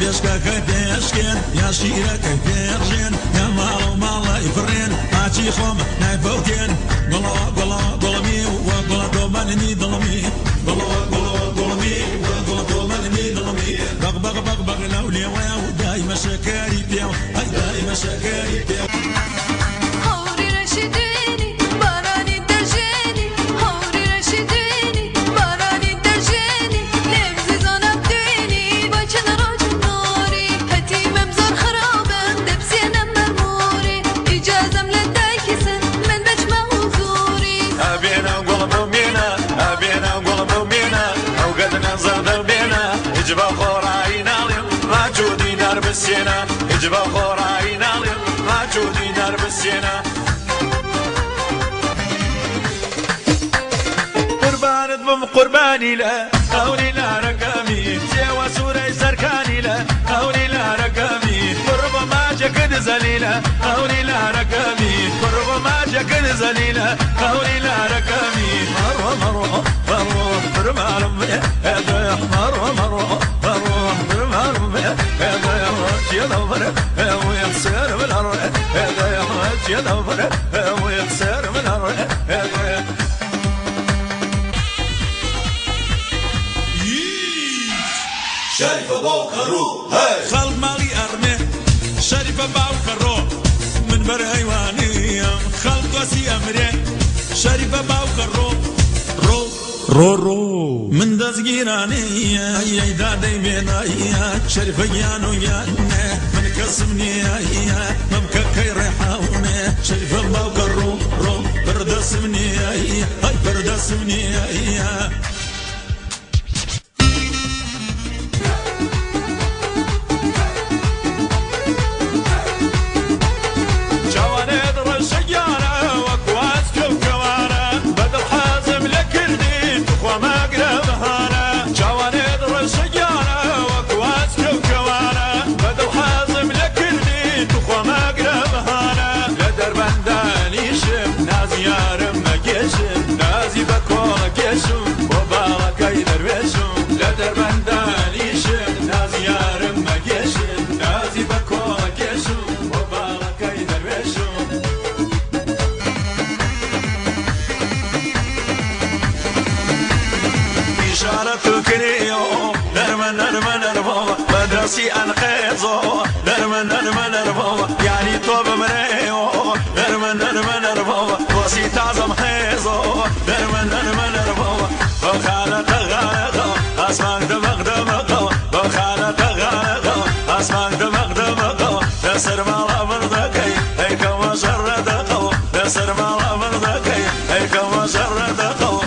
يشكا كيف يشكين يا شيرة كيف يرجين يا مالو مالا يفرين عاشي خوم نايفوتين قلا قلا قلمي وقلا دوماني ظلمي قلا قلا قلمي وقلا دوماني ظلمي بغ بغ بغ بغ لولي واو دايما شكاري بيو هاي دايما شكاري بيو اجبا خوراينا ما جودي نار بالسينا اجبا خوراينا ما جودي نار بالسينا قربان ضم قرباني لا هوني لا رقمي سوى سوري سركاني لا هوني لا رقمي قرب ما جكد زليلة هوني لا رقمي قرب ما جكد زليلة هوني لا رقمي مروه مروه مروه برمالم مروه مروه يدور ويخسر من الأرض يدور ويخسر من الأرض شريفة باوكرو خلق مالي أرمي شريفة باوكرو من بر حيواني خلق وسي أمري شريفة باوكرو رو رو من دزگیرانی ای دادی بینایی شریف یانو یانه من کسمنی مم كي ريحاونه شریف باوکر رو بردسمني ای بردسمني مدرسي أنقذه نرمن يعني طوب مريو نرمن وسي تعظم حيزه نرمن بخالة غالة أسمع دمغ بخالة غالة أسمع دمغ نسر مالا مرضكي هيك وشردقو نسر مالا مرضكي هيك وشردقو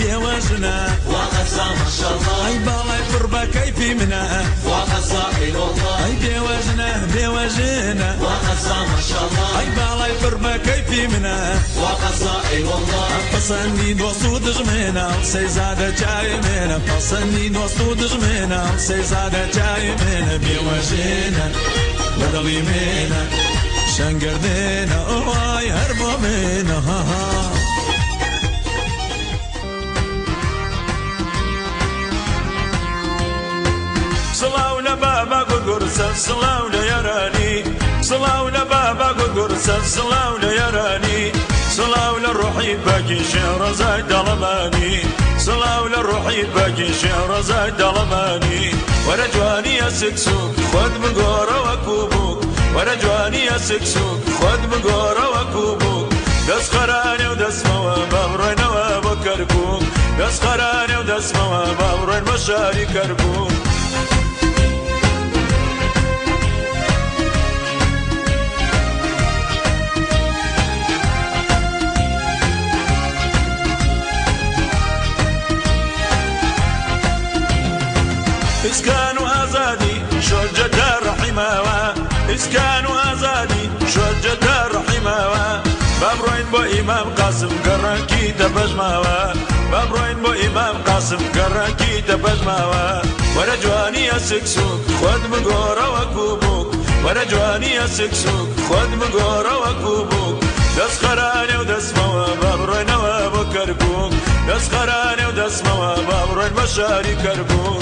بيوجنا وغزة ما شاء الله اي بالاي قربة كيفي منا وغزة إلى الله اي بيوجنا وغزة ما شاء الله اي بالاي قربة كيفي منا وغزة إلى الله فصني دوستو دجمنا سيزادة جاي منا فصني دوستو دجمنا سيزادة جاي منا بيوجنا بدلي منا شنقردنا اواي هربو منا صلاونا بابا قرصة صلاونا يراني صلاونا بابا قرصة صلاونا يراني صلاونا روحي باقي شهر زايد ضلماني صلاونا روحي باقي شهر زايد ضلماني وانا جواني يا سكسوك خذ مقورة وكوبوك وانا جواني يا سكسوك خذ مقورة وكوبوك دس خراني ودس موا بابروين وابكركوك دس خراني ودس موا بابروين مشاري كركوك اسكانوا ازادي شجة الرحمة اسكانوا ازادي شجة الرحمة بابروين بو امام قاسم قرانكي تبجماوا بابروين بو امام قاسم قرانكي تبجماوا وانا جواني يا سكسوك خد مقورة وكوبوك وەرە جوانیە سکسوک خۆت بگۆڕەوە کوبووک دەست خەرانێ و دەستمەوە با بڕۆینەوە بۆ کەرکووک دەست خەرانێ و دەستمەوە با بڕۆین بە شاری کەرکووک